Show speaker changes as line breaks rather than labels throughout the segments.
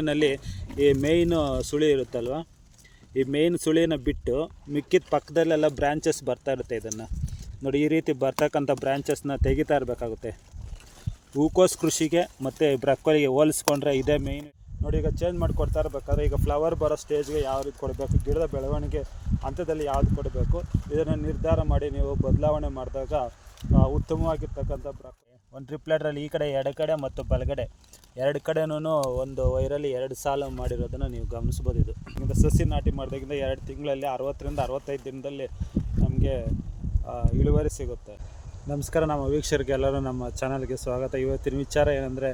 ಬ್ರಕ್ಕೋಲಿನಲ್ಲಿ ಈ ಮೇಯ್ನು ಸುಳಿ ಇರುತ್ತಲ್ವ, ಈ ಮೇಯ್ನ್ ಸುಳಿನ ಬಿಟ್ಟು ಮಿಕ್ಕಿದ ಪಕ್ಕದಲ್ಲೆಲ್ಲ ಬ್ರ್ಯಾಂಚಸ್ ಬರ್ತಾ ಇರುತ್ತೆ. ಇದನ್ನು ನೋಡಿ, ಈ ರೀತಿ ಬರ್ತಕ್ಕಂಥ ಬ್ರ್ಯಾಂಚಸ್ನ ತೆಗಿತಾ ಇರಬೇಕಾಗುತ್ತೆ. ಹೂಕೋಸು ಕೃಷಿಗೆ ಮತ್ತು ಬ್ರಕ್ಕೋಲಿಗೆ ಹೋಲಿಸ್ಕೊಂಡ್ರೆ ಇದೇ ಮೇಯ್ನ್. ನೋಡಿ, ಈಗ ಚೇಂಜ್ ಮಾಡಿ ಕೊಡ್ತಾ ಇರಬೇಕಾದ್ರೆ ಈಗ ಫ್ಲವರ್ ಬರೋ ಸ್ಟೇಜ್ಗೆ ಯಾವ ರೀತಿ ಕೊಡಬೇಕು, ಗಿಡದ ಬೆಳವಣಿಗೆ ಹಂತದಲ್ಲಿ ಯಾವುದು ಕೊಡಬೇಕು, ಇದನ್ನು ನಿರ್ಧಾರ ಮಾಡಿ ನೀವು ಬದಲಾವಣೆ ಮಾಡಿದಾಗ ಉತ್ತಮವಾಗಿರ್ತಕ್ಕಂಥ ಬ್ರಕ್ಕೋಲಿ. ಒಂದು ಡ್ರಿಪ್ಲೆಟ್ರಲ್ಲಿ ಈ ಕಡೆ ಎಡಗಡೆ ಮತ್ತು ಬಲಗಡೆ ಎರಡು ಕಡೆನೂ ಒಂದು ವೈರಲ್ಲಿ 2 ಸಾಲು ಮಾಡಿರೋದನ್ನು ನೀವು ಗಮನಿಸ್ಬೋದು. ಇದು ಸಸಿ ನಾಟಿ ಮಾಡಿದಾಗಿಂದ 2 ತಿಂಗಳಲ್ಲಿ 60ರಿಂದ 65 ದಿನದಲ್ಲಿ ನಮಗೆ ಇಳುವರಿ ಸಿಗುತ್ತೆ. ನಮಸ್ಕಾರ ನಮ್ಮ ವೀಕ್ಷಕರಿಗೆ ಎಲ್ಲರೂ ನಮ್ಮ ಚಾನಲ್ಗೆ ಸ್ವಾಗತ. ಇವತ್ತಿನ ವಿಚಾರ ಏನಂದರೆ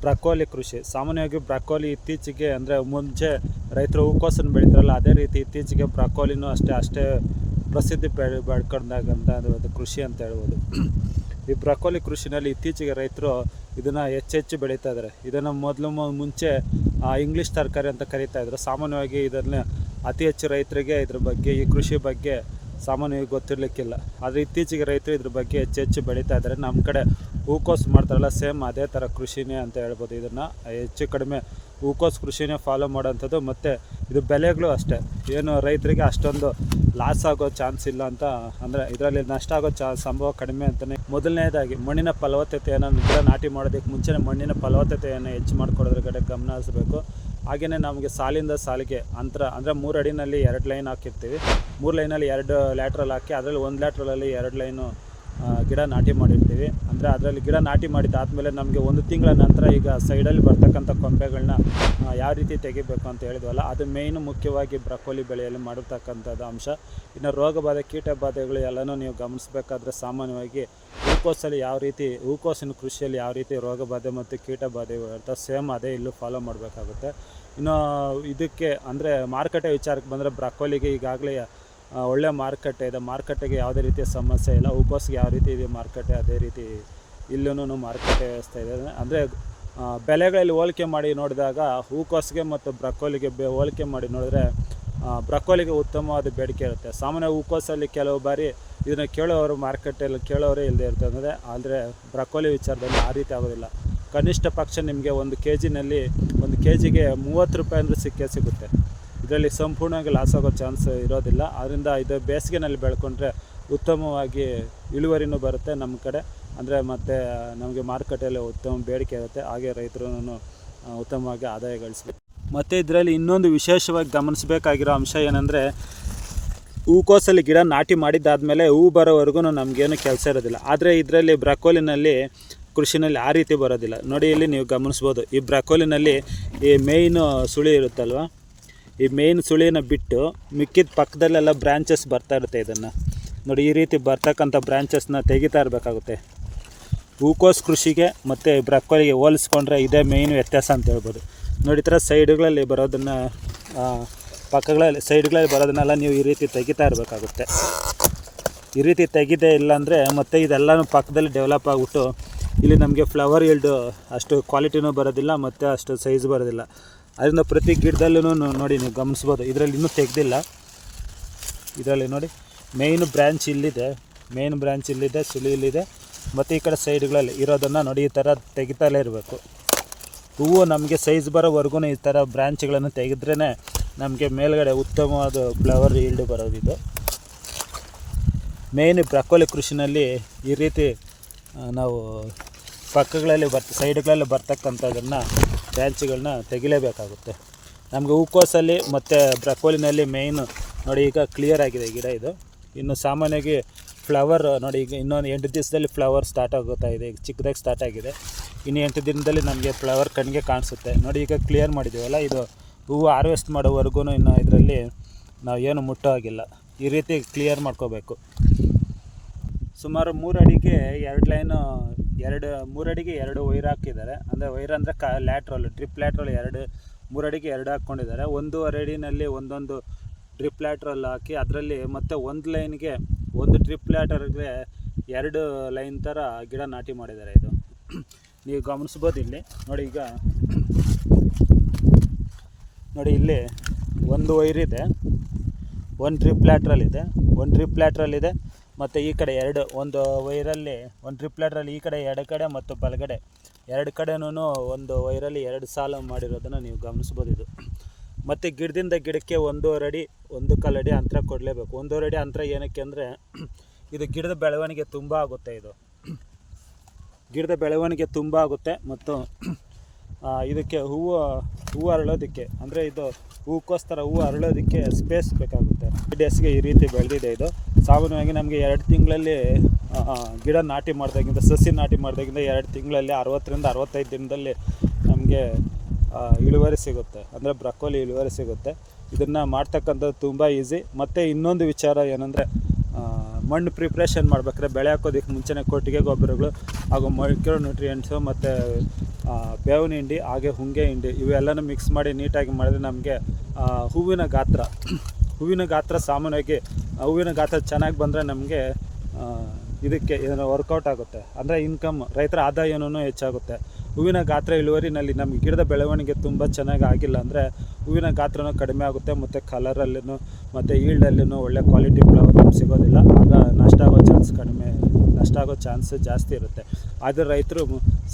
ಬ್ರಕ್ಕೋಲಿ ಕೃಷಿ. ಸಾಮಾನ್ಯವಾಗಿ ಬ್ರಕ್ಕೋಲಿ ಇತ್ತೀಚೆಗೆ ಅಂದರೆ ಮುಂಚೆ ರೈತರು ಹೂಕೋಸನ್ನು ಬೆಳೀತಾರಲ್ಲ, ಅದೇ ರೀತಿ ಇತ್ತೀಚೆಗೆ ಬ್ರಕ್ಕೋಲಿನೂ ಅಷ್ಟೇ ಪ್ರಸಿದ್ಧಿ ಬೆಳ್ಕೊಂಡಾಗಂತ ಅದು ಕೃಷಿ ಅಂತ ಹೇಳ್ಬೋದು. ಈ ಬ್ರಕ್ಕೋಲಿ ಕೃಷಿನಲ್ಲಿ ಇತ್ತೀಚೆಗೆ ರೈತರು ಇದನ್ನು ಹೆಚ್ಚೆಚ್ಚು ಬೆಳೀತಾ ಇದ್ದಾರೆ. ಇದನ್ನು ಮುಂಚೆ ಇಂಗ್ಲೀಷ್ ತರಕಾರಿ ಅಂತ ಕರೀತಾಯಿದ್ರು. ಸಾಮಾನ್ಯವಾಗಿ ಇದನ್ನು ಅತಿ ಹೆಚ್ಚು ರೈತರಿಗೆ ಇದ್ರ ಬಗ್ಗೆ, ಈ ಕೃಷಿ ಬಗ್ಗೆ ಸಾಮಾನ್ಯವಾಗಿ ಗೊತ್ತಿರಲಿಕ್ಕಿಲ್ಲ. ಆದರೆ ಇತ್ತೀಚೆಗೆ ರೈತರು ಇದ್ರ ಬಗ್ಗೆ ಹೆಚ್ಚು ಬೆಳೀತಾ ಇದ್ದಾರೆ. ನಮ್ಮ ಕಡೆ ಹೂಕೋಸು ಮಾಡ್ತಾರಲ್ಲ, ಸೇಮ್ ಅದೇ ಥರ ಕೃಷಿನೇ ಅಂತ ಹೇಳ್ಬೋದು. ಇದನ್ನು ಹೆಚ್ಚು ಕಡಿಮೆ ಹೂಕೋಸು ಕೃಷಿನೇ ಫಾಲೋ ಮಾಡೋವಂಥದ್ದು. ಮತ್ತು ಇದು ಬೆಲೆಗಳು ಅಷ್ಟೇ, ಏನು ರೈತರಿಗೆ ಅಷ್ಟೊಂದು ಲಾಸ್ ಆಗೋ ಚಾನ್ಸ್ ಇಲ್ಲ ಅಂತ, ಅಂದರೆ ಇದರಲ್ಲಿ ನಷ್ಟ ಆಗೋ ಸಂಭವ ಕಡಿಮೆ ಅಂತಲೇ. ಮೊದಲನೇದಾಗಿ ಮಣ್ಣಿನ ಫಲವತ್ತತೆಯನ್ನು ಗಿಡ ನಾಟಿ ಮಾಡೋದಕ್ಕೆ ಮುಂಚೆ ಮಣ್ಣಿನ ಫಲವತ್ತತೆಯನ್ನು ಹೆಚ್ಚು ಮಾಡ್ಕೊಳ್ಳೋದ್ರ ಕಡೆ ಗಮನ ಹರಿಸಬೇಕು. ಹಾಗೆಯೇ ನಮಗೆ ಸಾಲಿಂದ ಸಾಲಿಗೆ ಅಂತರ ಅಂದರೆ 3 ಅಡಿನಲ್ಲಿ 2 ಲೈನ್ ಹಾಕಿರ್ತೀವಿ. 3 ಲೈನಲ್ಲಿ 2 ಲ್ಯಾಟ್ರಲ್ ಹಾಕಿ ಅದರಲ್ಲಿ 1 ಲ್ಯಾಟ್ರಲಲ್ಲಿ 2 ಲೈನು ಗಿಡ ನಾಟಿ ಮಾಡಿರ್ತೀವಿ. ಅಂದರೆ ಅದರಲ್ಲಿ ಗಿಡ ನಾಟಿ ಮಾಡಿದ್ದಾದಮೇಲೆ ನಮಗೆ 1 ತಿಂಗಳ ನಂತರ ಈಗ ಸೈಡಲ್ಲಿ ಬರ್ತಕ್ಕಂಥ ಕೊಂಬೆಗಳನ್ನ ಯಾವ ರೀತಿ ತೆಗಿಬೇಕು ಅಂತ ಹೇಳಿದ್ವಲ್ಲ, ಅದು ಮೇಯ್ನು ಮುಖ್ಯವಾಗಿ ಬ್ರಕ್ಕೋಲಿ ಬೆಳೆಯಲ್ಲಿ ಮಾಡಿರ್ತಕ್ಕಂಥದ್ದು ಅಂಶ. ಇನ್ನು ರೋಗ ಬಾಧೆ, ಕೀಟ ಬಾಧೆಗಳು ಎಲ್ಲನೂ ನೀವು ಗಮನಿಸಬೇಕಾದ್ರೆ ಸಾಮಾನ್ಯವಾಗಿ ಹೂಕೋಸಿನ ಕೃಷಿಯಲ್ಲಿ ಯಾವ ರೀತಿ ರೋಗ ಬಾಧೆ ಮತ್ತು ಕೀಟ ಬಾಧೆ ಇರುತ್ತೆ, ಸೇಮ್ ಅದೇ ಇಲ್ಲೂ ಫಾಲೋ ಮಾಡಬೇಕಾಗುತ್ತೆ. ಇನ್ನು ಇದಕ್ಕೆ ಅಂದರೆ ಮಾರುಕಟ್ಟೆ ವಿಚಾರಕ್ಕೆ ಬಂದರೆ ಬ್ರಕ್ಕೋಲಿಗೆ ಈಗಾಗಲೇ ಒಳ್ಳೆ ಮಾರುಕಟ್ಟೆ ಇದೆ. ಮಾರುಕಟ್ಟೆಗೆ ಯಾವುದೇ ರೀತಿಯ ಸಮಸ್ಯೆ ಇಲ್ಲ. ಹೂಕೋಸಿಗೆ ಯಾವ ರೀತಿ ಇದೆ ಮಾರುಕಟ್ಟೆ, ಅದೇ ರೀತಿ ಇಲ್ಲೂ ಮಾರುಕಟ್ಟೆ ವ್ಯವಸ್ಥೆ ಇದೆ. ಅಂದರೆ ಬೆಲೆಗಳಲ್ಲಿ ಹೋಲಿಕೆ ಮಾಡಿ ನೋಡಿದಾಗ ಹೂಕೋಸಿಗೆ ಮತ್ತು ಬ್ರಕ್ಕೋಲಿಗೆ ಹೋಲಿಕೆ ಮಾಡಿ ನೋಡಿದ್ರೆ ಬ್ರಕ್ಕೋಲಿಗೆ ಉತ್ತಮವಾದ ಬೇಡಿಕೆ ಇರುತ್ತೆ. ಸಾಮಾನ್ಯ ಹೂಕೋಸಲ್ಲಿ ಕೆಲವು ಬಾರಿ ಇದನ್ನು ಕೇಳೋರು ಮಾರುಕಟ್ಟೆಯಲ್ಲಿ ಕೇಳೋರೇ ಇಲ್ಲದೆ ಇರ್ತದೆ. ಆದರೆ ಬ್ರಕ್ಕೋಲಿ ವಿಚಾರದಲ್ಲಿ ಆ ರೀತಿ ಆಗೋದಿಲ್ಲ. ಕನಿಷ್ಠ ಪಕ್ಷ ನಿಮಗೆ 1 ಕೆಜಿಗೆ 30 ರೂಪಾಯಿ ಅಂದರೆ ಸಿಗುತ್ತೆ. ಇದರಲ್ಲಿ ಸಂಪೂರ್ಣವಾಗಿ ಲಾಸ್ ಆಗೋ ಚಾನ್ಸ್ ಇರೋದಿಲ್ಲ. ಆದ್ದರಿಂದ ಇದು ಬೇಸಿಗೆನಲ್ಲಿ ಬೆಳ್ಕೊಂಡ್ರೆ ಉತ್ತಮವಾಗಿ ಇಳುವರಿನೂ ಬರುತ್ತೆ ನಮ್ಮ ಕಡೆ. ಅಂದರೆ ಮತ್ತು ನಮಗೆ ಮಾರುಕಟ್ಟೆಯಲ್ಲಿ ಉತ್ತಮ ಬೇಡಿಕೆ ಇರುತ್ತೆ. ಹಾಗೆ ರೈತರು ಉತ್ತಮವಾಗಿ ಆದಾಯ ಗಳಿಸಬೇಕು. ಮತ್ತು ಇದರಲ್ಲಿ ಇನ್ನೊಂದು ವಿಶೇಷವಾಗಿ ಗಮನಿಸಬೇಕಾಗಿರೋ ಅಂಶ ಏನಂದರೆ, ಹೂಕೋಸಲ್ಲಿ ಗಿಡ ನಾಟಿ ಮಾಡಿದ್ದಾದಮೇಲೆ ಹೂ ಬರೋವರೆಗೂ ನಮಗೇನು ಕೆಲಸ ಇರೋದಿಲ್ಲ. ಆದರೆ ಇದರಲ್ಲಿ ಬ್ರಕ್ಕೋಲಿನಲ್ಲಿ ಕೃಷಿನಲ್ಲಿ ಆ ರೀತಿ ಬರೋದಿಲ್ಲ. ನೋಡಿ, ಇಲ್ಲಿ ನೀವು ಗಮನಿಸ್ಬೋದು, ಈ ಬ್ರಕ್ಕೋಲಿನಲ್ಲಿ ಈ ಮೇಯ್ನು ಸುಳಿ ಇರುತ್ತಲ್ವ, ಈ ಮೇಯ್ನ್ ಸುಳಿನ ಬಿಟ್ಟು ಮಿಕ್ಕಿದ ಪಕ್ಕದಲ್ಲೆಲ್ಲ ಬ್ರ್ಯಾಂಚಸ್ ಬರ್ತಾ ಇರುತ್ತೆ. ಇದನ್ನು ನೋಡಿ, ಈ ರೀತಿ ಬರ್ತಕ್ಕಂಥ ಬ್ರ್ಯಾಂಚಸ್ನ ತೆಗಿತಾ ಇರಬೇಕಾಗುತ್ತೆ. ಹೂಕೋಸು ಕೃಷಿಗೆ ಮತ್ತು ಬ್ರಕ್ಕೋಲಿಗೆ ಹೋಲಿಸ್ಕೊಂಡ್ರೆ ಇದೇ ಮೇಯ್ನು ವ್ಯತ್ಯಾಸ ಅಂತ ಹೇಳ್ಬೋದು. ನೋಡಿ, ಈ ಥರ ಸೈಡ್ಗಳಲ್ಲಿ ಬರೋದನ್ನು ಸೈಡ್ಗಳಲ್ಲಿ ಬರೋದನ್ನೆಲ್ಲ ನೀವು ಈ ರೀತಿ ತೆಗಿತಾ ಇರಬೇಕಾಗುತ್ತೆ. ಈ ರೀತಿ ತೆಗಿದೇ ಇಲ್ಲಾಂದರೆ ಮತ್ತು ಇದೆಲ್ಲನೂ ಪಕ್ಕದಲ್ಲಿ ಡೆವಲಪ್ ಆಗಿಬಿಟ್ಟು ಇಲ್ಲಿ ನಮಗೆ ಫ್ಲವರ್ ಈಲ್ಡು ಅಷ್ಟು ಕ್ವಾಲಿಟಿನೂ ಬರೋದಿಲ್ಲ ಮತ್ತು ಅಷ್ಟು ಸೈಜ್ ಬರೋದಿಲ್ಲ. ಅದರಿಂದ ಪ್ರತಿ ಗಿಡದಲ್ಲೂ ನೋಡಿ ನೀವು ಗಮನಿಸ್ಬೋದು, ಇದರಲ್ಲಿ ಇನ್ನೂ ತೆಗೆದಿಲ್ಲ. ಇದರಲ್ಲಿ ನೋಡಿ, ಮೇಯ್ನ್ ಬ್ರ್ಯಾಂಚ್ ಇಲ್ಲಿದೆ, ಸುಳಿ ಇಲ್ಲಿದೆ, ಮತ್ತು ಈ ಕಡೆ ಸೈಡ್ಗಳಲ್ಲಿ ಇರೋದನ್ನು ನೋಡಿ ಈ ಥರ ತೆಗಿತಲೇ ಇರಬೇಕು. ಹೂವು ನಮಗೆ ಸೈಜ್ ಬರೋವರೆಗೂ ಈ ಥರ ಬ್ರ್ಯಾಂಚ್ಗಳನ್ನು ತೆಗೆದ್ರೇ ನಮಗೆ ಮೇಲ್ಗಡೆ ಉತ್ತಮವಾದ ಫ್ಲವರ್ ಈಲ್ಡು ಬರೋದಿದು. ಮೇಯ್ನ್ ಬ್ರಕ್ಕೋಲಿ ಕೃಷಿನಲ್ಲಿ ಈ ರೀತಿ ನಾವು ಸೈಡ್ಗಳಲ್ಲಿ ಬರ್ತಕ್ಕಂಥದ್ದನ್ನು ಬ್ರ್ಯಾಂಚ್ಗಳನ್ನ ತೆಗಿಲೇಬೇಕಾಗುತ್ತೆ. ನಮಗೆ ಹೂಕೋಸಲ್ಲಿ ಮತ್ತು ಬ್ರಕ್ಕೋಲಿನಲ್ಲಿ ಮೇಯ್ನು ನೋಡಿ, ಈಗ ಕ್ಲಿಯರ್ ಆಗಿದೆ ಗಿಡ. ಇದು ಇನ್ನು ಸಾಮಾನ್ಯವಾಗಿ ಫ್ಲವರ್ ನೋಡಿ, ಈಗ ಇನ್ನೊಂದು 8 ದಿವಸದಲ್ಲಿ ಫ್ಲವರ್ ಸ್ಟಾರ್ಟ್ ಆಗುತ್ತಾ ಇದೆ. ಈಗ ಚಿಕ್ಕದಾಗಿ ಸ್ಟಾರ್ಟ್ ಆಗಿದೆ. ಇನ್ನು 8 ದಿನದಲ್ಲಿ ನಮಗೆ ಫ್ಲವರ್ ಕಣ್ಣಿಗೆ ಕಾಣಿಸುತ್ತೆ. ನೋಡಿ, ಈಗ ಕ್ಲಿಯರ್ ಮಾಡಿದ್ದೀವಲ್ಲ, ಇದು ಹೂವು ಹಾರ್ವೆಸ್ಟ್ ಮಾಡೋವರೆಗೂ ಇನ್ನು ಇದರಲ್ಲಿ ನಾವು ಏನು ಮುಟ್ಟೋ ಆಗಿಲ್ಲ. ಈ ರೀತಿ ಕ್ಲಿಯರ್ ಮಾಡ್ಕೋಬೇಕು. ಸುಮಾರು 3 ಅಡಿಗೆ 2 ಲೈನು 3 ಅಡಿಗೆ 2 ವೈರ್ ಹಾಕಿದ್ದಾರೆ. ಅಂದರೆ ವೈರ್ ಅಂದರೆ ಡ್ರಿಪ್ ಲ್ಯಾಟ್ರಲ್ 3 ಅಡಿಗೆ 2 ಹಾಕ್ಕೊಂಡಿದ್ದಾರೆ. 1.5 ಅಡಿನಲ್ಲಿ ಒಂದೊಂದು ಡ್ರಿಪ್ ಲ್ಯಾಟ್ರಲ್ ಹಾಕಿ ಅದರಲ್ಲಿ ಮತ್ತು 1 ಲೈನ್ಗೆ 1 ಡ್ರಿಪ್ ಲ್ಯಾಟ್ರಲ್ಗೆ 2 ಲೈನ್ ಥರ ಗಿಡ ನಾಟಿ ಮಾಡಿದ್ದಾರೆ. ಇದು ನೀವು ಗಮನಿಸ್ಬೋದು. ಇಲ್ಲಿ ನೋಡಿ, ಈಗ ನೋಡಿ, ಇಲ್ಲಿ 1 ವೈರ್ ಇದೆ, 1 ಡ್ರಿಪ್ ಲ್ಯಾಟ್ರಲ್ ಇದೆ, ಮತ್ತು ಈ ಕಡೆ 2, ಒಂದು ವೈರಲ್ಲಿ 1 ಡ್ರಿಪ್ ಲ್ಯಾಟ್ರಲ್ ಈ ಕಡೆ ಎಡಗಡೆ ಮತ್ತು ಬಲಗಡೆ ಎರಡು ಕಡೆನೂ ಒಂದು ವೈರಲ್ಲಿ 2 ಸಾಲು ಮಾಡಿರೋದನ್ನು ನೀವು ಗಮನಿಸ್ಬೋದು ಇದು. ಮತ್ತು ಗಿಡದಿಂದ ಗಿಡಕ್ಕೆ 1.5 ಅಡಿ 1 ಅಡಿ ಅಂತರ ಕೊಡಲೇಬೇಕು. 1.5 ಅಡಿ ಅಂತರ ಏನಕ್ಕೆ ಅಂದರೆ ಇದು ಗಿಡದ ಬೆಳವಣಿಗೆ ತುಂಬ ಆಗುತ್ತೆ. ಇದು ಗಿಡದ ಬೆಳವಣಿಗೆ ತುಂಬ ಆಗುತ್ತೆ ಮತ್ತು ಇದಕ್ಕೆ ಹೂವು ಅರಳೋದಕ್ಕೆ ಅಂದರೆ ಇದು ಹೂವಕ್ಕೋಸ್ಕರ ಹೂವು ಅರಳೋದಕ್ಕೆ ಸ್ಪೇಸ್ ಬೇಕಾಗುತ್ತೆ. ಡೇಸ್ಗೆ ಈ ರೀತಿ ಬೆಳೆದಿದೆ. ಇದು ಸಾಮಾನ್ಯವಾಗಿ ನಮಗೆ 2 ತಿಂಗಳಲ್ಲಿ ಗಿಡ ನಾಟಿ ಮಾಡಿದಾಗಿಂದ ಸಸಿ ನಾಟಿ ಮಾಡಿದಾಗಿಂದ 2 ತಿಂಗಳಲ್ಲಿ 60ರಿಂದ 65 ದಿನದಲ್ಲಿ ನಮಗೆ ಇಳುವರಿ ಸಿಗುತ್ತೆ, ಅಂದರೆ ಬ್ರಕ್ಕೋಲಿ ಇಳುವರಿ ಸಿಗುತ್ತೆ. ಇದನ್ನು ಮಾಡ್ತಕ್ಕಂಥದ್ದು ತುಂಬ ಈಸಿ. ಮತ್ತು ಇನ್ನೊಂದು ವಿಚಾರ ಏನಂದರೆ ಮಣ್ಣು ಪ್ರಿಪ್ರೇಷನ್ ಮಾಡ್ಬೇಕಾದ್ರೆ ಬೆಳೆ ಹಾಕೋದಕ್ಕೆ ಮುಂಚೆನೇ ಕೊಟ್ಟಿಗೆ ಗೊಬ್ಬರಗಳು ಹಾಗೂ ಮೈಕ್ರೋ ನ್ಯೂಟ್ರಿಯೆಂಟ್ಸು ಮತ್ತು ಬೇವಿನ ಹಿಂಡಿ ಹಾಗೆ ಹೊಂಗೆ ಹಿಂಡಿ ಇವೆಲ್ಲನೂ ಮಿಕ್ಸ್ ಮಾಡಿ ನೀಟಾಗಿ ಮಾಡಿದ್ರೆ ನಮಗೆ ಹೂವಿನ ಗಾತ್ರ ಸಾಮಾನ್ಯವಾಗಿ ಹೂವಿನ ಗಾತ್ರ ಚೆನ್ನಾಗಿ ಬಂದರೆ ನಮಗೆ ಇದಕ್ಕೆ ಏನೋ ವರ್ಕೌಟ್ ಆಗುತ್ತೆ, ಅಂದರೆ ಇನ್ಕಮ್ ರೈತರ ಆದಾಯನೂ ಹೆಚ್ಚಾಗುತ್ತೆ. ಹೂವಿನ ಗಾತ್ರ ಇಳುವರಿನಲ್ಲಿ ನಮಗೆ ಗಿಡದ ಬೆಳವಣಿಗೆ ತುಂಬ ಚೆನ್ನಾಗಿ ಆಗಿಲ್ಲ ಅಂದರೆ ಹೂವಿನ ಗಾತ್ರನೂ ಕಡಿಮೆ ಆಗುತ್ತೆ ಮತ್ತು ಕಲರಲ್ಲೂ ಮತ್ತು ಈಲ್ಡಲ್ಲೂ ಒಳ್ಳೆ ಕ್ವಾಲಿಟಿ ಫ್ಲವರ್ ನಮ್ಗೆ ಸಿಗೋದಿಲ್ಲ. ಆಗ ನಷ್ಟ ಆಗೋ ಚಾನ್ಸ್ ಜಾಸ್ತಿ ಇರುತ್ತೆ. ಆದರೆ ರೈತರು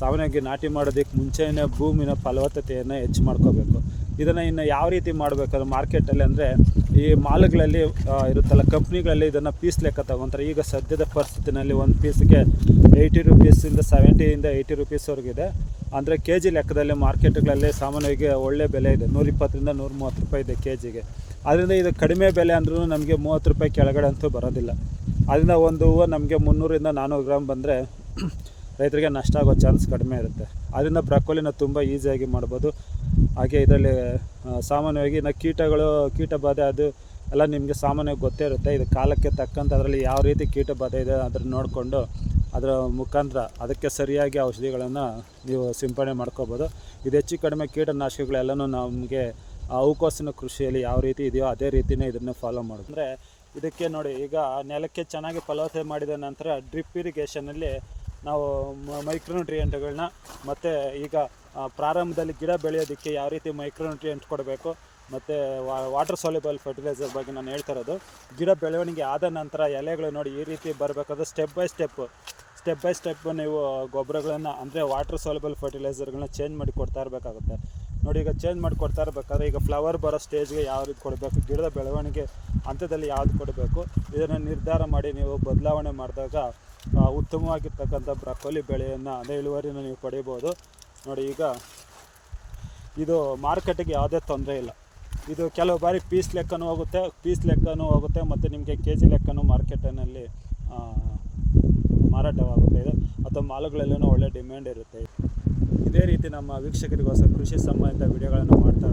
ಸಾಮಾನ್ಯವಾಗಿ ನಾಟಿ ಮಾಡೋದಕ್ಕೆ ಮುಂಚೆನೇ ಭೂಮಿನ ಫಲವತ್ತತೆಯನ್ನು ಹೆಚ್ಚು ಮಾಡ್ಕೋಬೇಕು. ಇದನ್ನು ಇನ್ನು ಯಾವ ರೀತಿ ಮಾಡಬೇಕಂದ್ರೆ ಮಾರ್ಕೆಟಲ್ಲಿ ಅಂದರೆ ಈ ಮಾಲ್ಗಳಲ್ಲಿ ಇರುತ್ತಲ್ಲ, ಕಂಪ್ನಿಗಳಲ್ಲಿ ಇದನ್ನು ಪೀಸ್ ಲೆಕ್ಕ ತಗೊತಾರೆ. ಈಗ ಸದ್ಯದ ಪರಿಸ್ಥಿತಿನಲ್ಲಿ ಒಂದು ಪೀಸ್ಗೆ 80 ರೂಪೀಸಿಂದ 70ಇಂದ 80 ರೂಪೀಸ್ವರೆಗಿದೆ. ಅಂದರೆ ಕೆ ಜಿ ಲೆಕ್ಕದಲ್ಲಿ ಮಾರ್ಕೆಟ್ಗಳಲ್ಲಿ ಸಾಮಾನ್ಯವಾಗಿ ಒಳ್ಳೆ ಬೆಲೆ ಇದೆ, 120ರಿಂದ 130 ರೂಪಾಯಿ ಇದೆ ಕೆ ಜಿಗೆ. ಅದರಿಂದ ಇದು ಕಡಿಮೆ ಬೆಲೆ ಅಂದ್ರೂ ನಮಗೆ 30 ರೂಪಾಯಿ ಕೆಳಗಡೆ ಅಂತೂ ಬರೋದಿಲ್ಲ. ಅದರಿಂದ ಒಂದು ಹೂವು ನಮಗೆ 300ರಿಂದ 400 ಗ್ರಾಮ್ ಬಂದರೆ ರೈತರಿಗೆ ನಷ್ಟ ಆಗೋ ಚಾನ್ಸ್ ಕಡಿಮೆ ಇರುತ್ತೆ. ಅದರಿಂದ ಬ್ರಕ್ಕೋಲಿನ ತುಂಬ ಈಸಿಯಾಗಿ ಮಾಡ್ಬೋದು. ಹಾಗೆ ಇದರಲ್ಲಿ ಸಾಮಾನ್ಯವಾಗಿ ಕೀಟ ಬಾಧೆ ಅದು ಎಲ್ಲ ನಿಮಗೆ ಸಾಮಾನ್ಯವಾಗಿ ಗೊತ್ತೇ ಇರುತ್ತೆ. ಇದು ಕಾಲಕ್ಕೆ ತಕ್ಕಂತೆ ಅದರಲ್ಲಿ ಯಾವ ರೀತಿ ಕೀಟ ಬಾಧೆ ಇದೆ ಅದನ್ನು ನೋಡಿಕೊಂಡು ಅದರ ಮುಖಾಂತರ ಅದಕ್ಕೆ ಸರಿಯಾಗಿ ಔಷಧಿಗಳನ್ನು ನೀವು ಸಿಂಪಡಣೆ ಮಾಡ್ಕೋಬೋದು. ಇದು ಹೆಚ್ಚು ಕಡಿಮೆ ಕೀಟನಾಶಕಗಳೆಲ್ಲನೂ ನಮಗೆ ಹೂಕೋಸಿನ ಕೃಷಿಯಲ್ಲಿ ಯಾವ ರೀತಿ ಇದೆಯೋ ಅದೇ ರೀತಿಯೇ ಇದನ್ನು ಫಾಲೋ ಮಾಡೋದು. ಅಂದರೆ ಇದಕ್ಕೆ ನೋಡಿ, ಈಗ ನೆಲಕ್ಕೆ ಚೆನ್ನಾಗಿ ಫಲವತ್ತತೆ ಮಾಡಿದ ನಂತರ ಡ್ರಿಪ್ ಇರಿಗೇಷನಲ್ಲಿ ನಾವು ಮೈಕ್ರೋನ್ಯೂಟ್ರಿಯೆಂಟ್ಗಳನ್ನ ಮತ್ತು ಈಗ ಪ್ರಾರಂಭದಲ್ಲಿ ಗಿಡ ಬೆಳೆಯೋದಕ್ಕೆ ಯಾವ ರೀತಿ ಮೈಕ್ರೋನ್ಯೂಟ್ರಿಯೆಂಟ್ ಕೊಡಬೇಕು ಮತ್ತು ವಾಟರ್ ಸಾಲ್ಯುಬಲ್ ಫರ್ಟಿಲೈಸರ್ ಬಗ್ಗೆ ನಾನು ಹೇಳ್ತಾ ಇರೋದು. ಗಿಡ ಬೆಳವಣಿಗೆ ಆದ ನಂತರ ಎಲೆಗಳು ನೋಡಿ ಈ ರೀತಿ ಬರಬೇಕಾದ್ರೆ ಸ್ಟೆಪ್ ಬೈ ಸ್ಟೆಪ್ ನೀವು ಗೊಬ್ಬರಗಳನ್ನು ಅಂದರೆ ವಾಟರ್ ಸಾಲ್ಯುಬಲ್ ಫರ್ಟಿಲೈಸರ್ಗಳನ್ನ ಚೇಂಜ್ ಮಾಡಿ ಕೊಡ್ತಾ ಇರಬೇಕಾಗುತ್ತೆ. ನೋಡಿ, ಈಗ ಚೇಂಜ್ ಮಾಡಿ ಕೊಡ್ತಾ ಇರಬೇಕಾದ್ರೆ ಈಗ ಫ್ಲವರ್ ಬರೋ ಸ್ಟೇಜ್ಗೆ ಯಾವ ರೀತಿ ಕೊಡಬೇಕು, ಗಿಡದ ಬೆಳವಣಿಗೆ ಹಂತದಲ್ಲಿ ಯಾವುದು ಕೊಡಬೇಕು, ಇದನ್ನು ನಿರ್ಧಾರ ಮಾಡಿ ನೀವು ಬದಲಾವಣೆ ಮಾಡಿದಾಗ ಉತ್ತಮವಾಗಿರ್ತಕ್ಕಂಥ ಬ್ರಕ್ಕೋಲಿ ಬೆಳೆಯನ್ನು ಅದೇ ಇಳುವರಿನ ನೀವು ಪಡಿಬೋದು. ನೋಡಿ, ಈಗ ಇದು ಮಾರುಕಟ್ಟೆಗೆ ಯಾವುದೇ ತೊಂದರೆ ಇಲ್ಲ. ಇದು ಕೆಲವು ಬಾರಿ ಪೀಸ್ ಲೆಕ್ಕನೂ ಹೋಗುತ್ತೆ ಮತ್ತು ನಿಮಗೆ ಕೆ ಜಿ ಲೆಕ್ಕನೂ ಮಾರ್ಕೆಟಿನಲ್ಲಿ ಮಾರಾಟವಾಗುತ್ತೆ. ಇದು ಅಥವಾ ಮಾಲುಗಳಲ್ಲೂ ಒಳ್ಳೆ ಡಿಮ್ಯಾಂಡ್ ಇರುತ್ತೆ. ಇದೇ ರೀತಿ ನಮ್ಮ ವೀಕ್ಷಕರಿಗೋಸ್ಕರ ಕೃಷಿ ಸಂಬಂಧಿತ ವಿಡಿಯೋಗಳನ್ನು ಮಾಡ್ತಾ